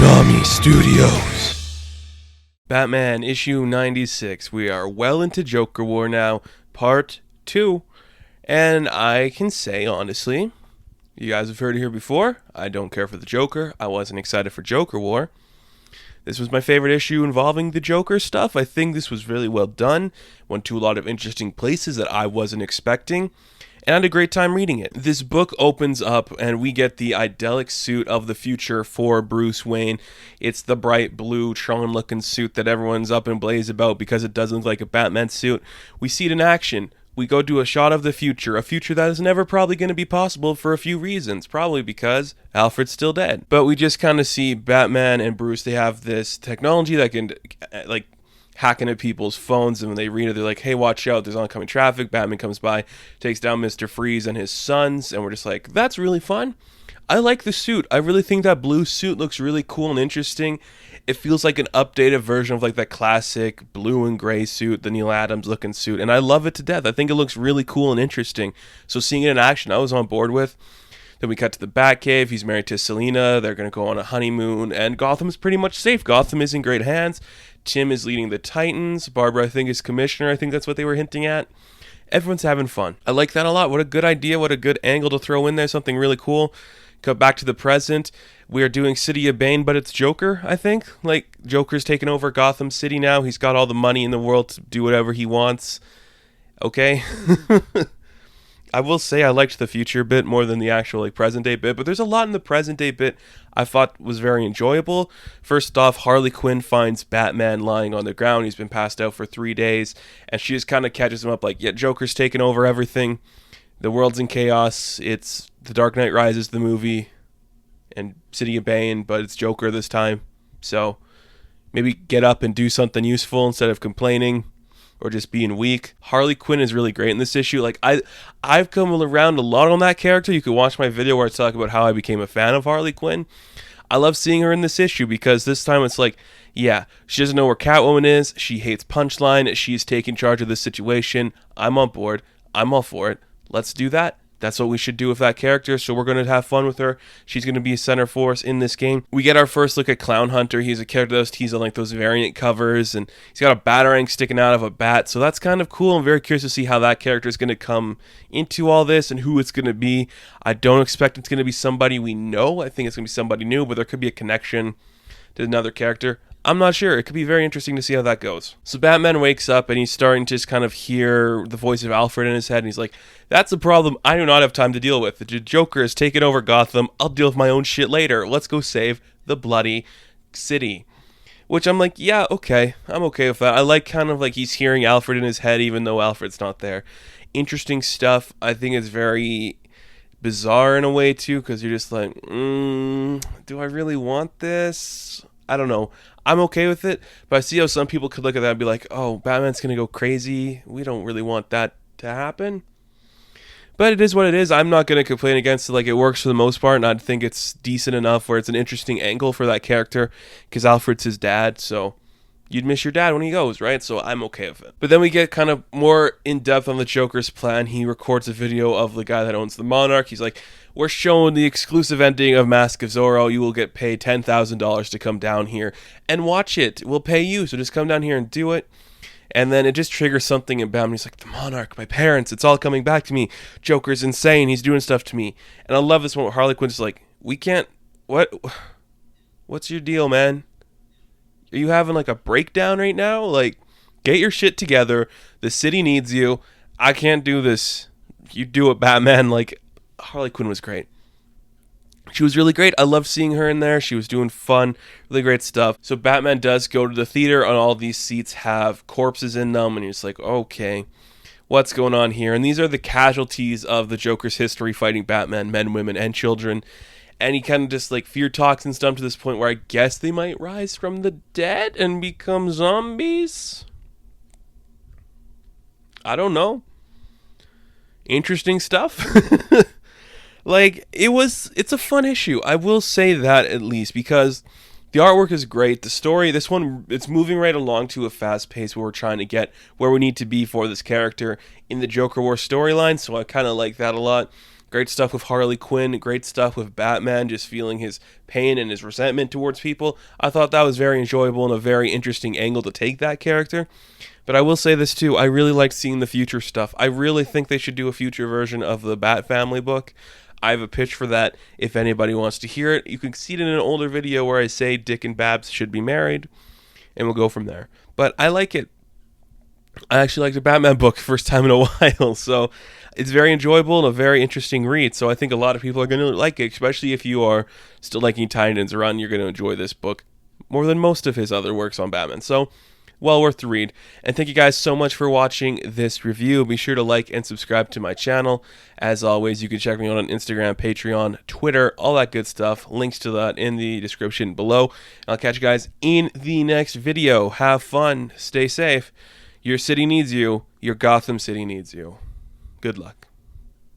Konami Studios. Batman issue 96. We are well into Joker War now, part 2. And I can say, honestly, you guys have heard it here before, I don't care for the Joker. I wasn't excited for Joker War. This was my favorite issue involving the Joker stuff. I think this was really well done. Went to a lot of interesting places that I wasn't expecting. And I had a great time reading it. This book opens up and we get the idyllic suit of the future for Bruce Wayne. It's the bright blue Tron looking suit that everyone's up in blaze about because it doesn't look like a Batman suit. We see it in action. We go to a shot of the future, a future that is never probably going to be possible for a few reasons. Probably because Alfred's still dead. But we just kind of see Batman and Bruce, they have this technology that can hack into people's phones, and when they read it, they're like, hey, watch out, there's oncoming traffic. Batman comes by, takes down Mr. Freeze and his sons, and we're just like, that's really fun. I like the suit. I really think that blue suit looks really cool and interesting. It feels like an updated version of like that classic blue and gray suit, the Neil Adams looking suit, and I love it to death. I think it looks really cool and interesting. So seeing it in action, I was on board with. Then we cut to the Batcave. He's married to Selina. They're going to go on a honeymoon, and Gotham's pretty much safe. Gotham is in great hands. Tim is leading the Titans. Barbara, I think, is commissioner. I think that's what they were hinting at. Everyone's having fun. I like that a lot. What a good idea. What a good angle to throw in there. Something really cool. Cut back to the present. We are doing City of Bane, but it's Joker, I think. Like, Joker's taken over Gotham City now. He's got all the money in the world to do whatever he wants. Okay? I will say I liked the future bit more than the actual present day bit, but there's a lot in the present day bit I thought was very enjoyable. First off, Harley Quinn finds Batman lying on the ground. He's been passed out for 3 days, and she just kind of catches him up like, yeah, Joker's taken over everything. The world's in chaos. It's The Dark Knight Rises, the movie, and City of Bane, but it's Joker this time. So maybe get up and do something useful instead of complaining or just being weak. Harley Quinn is really great in this issue. Like, I've come around a lot on that character. You can watch my video where I talk about how I became a fan of Harley Quinn. I love seeing her in this issue because this time it's like, yeah, she doesn't know where Catwoman is. She hates Punchline. She's taking charge of this situation. I'm on board. I'm all for it. Let's do that. That's what we should do with that character, so we're going to have fun with her. She's going to be a center force in this game. We get our first look at Clown Hunter. He's a character that was teased on like those variant covers, and he's got a batarang sticking out of a bat, so that's kind of cool. I'm very curious to see how that character is going to come into all this and who it's going to be. I don't expect it's going to be somebody we know. I think it's going to be somebody new, but there could be a connection to another character. I'm not sure. It could be very interesting to see how that goes. So Batman wakes up and he's starting to just kind of hear the voice of Alfred in his head. And he's like, that's a problem I do not have time to deal with. The Joker has taken over Gotham. I'll deal with my own shit later. Let's go save the bloody city. Which I'm like, yeah, okay. I'm okay with that. I like kind of like he's hearing Alfred in his head even though Alfred's not there. Interesting stuff. I think it's very bizarre in a way too, because you're just like, do I really want this? I don't know. I'm okay with it, but I see how some people could look at that and be like, oh, Batman's going to go crazy. We don't really want that to happen. But it is what it is. I'm not going to complain against it. Like, it works for the most part, and I think it's decent enough where it's an interesting angle for that character because Alfred's his dad, so you'd miss your dad when he goes, right? So I'm okay with it. But then we get kind of more in-depth on the Joker's plan. He records a video of the guy that owns the Monarch. He's like, we're showing the exclusive ending of Mask of Zorro. You will get paid $10,000 to come down here and watch it. We'll pay you, so just come down here and do it. And then it just triggers something in Batman. He's like, the Monarch, my parents, it's all coming back to me. Joker's insane. He's doing stuff to me. And I love this one where Harley Quinn's like, we can't, what's your deal, man? Are you having like a breakdown right now? Like, get your shit together. The city needs you. I can't do this. You do it, Batman. Like, Harley Quinn was great. She was really great. I loved seeing her in there. She was doing fun, really great stuff. So Batman does go to the theater, and all these seats have corpses in them, and you're just like, okay, what's going on here? And these are the casualties of the Joker's history fighting Batman, men, women, and children. And he kind of just like fear talks and stuff to this point where I guess they might rise from the dead and become zombies. I don't know. Interesting stuff. Like, it's a fun issue. I will say that at least because the artwork is great. The story, this one, it's moving right along to a fast pace where we're trying to get where we need to be for this character in the Joker War storyline. So I kind of like that a lot. Great stuff with Harley Quinn. Great stuff with Batman, just feeling his pain and his resentment towards people. I thought that was very enjoyable and a very interesting angle to take that character. But I will say this too, I really liked seeing the future stuff. I really think they should do a future version of the Bat Family book. I have a pitch for that if anybody wants to hear it. You can see it in an older video where I say Dick and Babs should be married, and we'll go from there. But I like it. I actually liked the Batman book first time in a while, so it's very enjoyable and a very interesting read. So I think a lot of people are going to like it, especially if you are still liking Tynion's Run. You're going to enjoy this book more than most of his other works on Batman. So well worth the read. And thank you guys so much for watching this review. Be sure to like and subscribe to my channel. As always, you can check me out on Instagram, Patreon, Twitter, all that good stuff. Links to that in the description below. I'll catch you guys in the next video. Have fun. Stay safe. Your city needs you. Your Gotham City needs you. Good luck.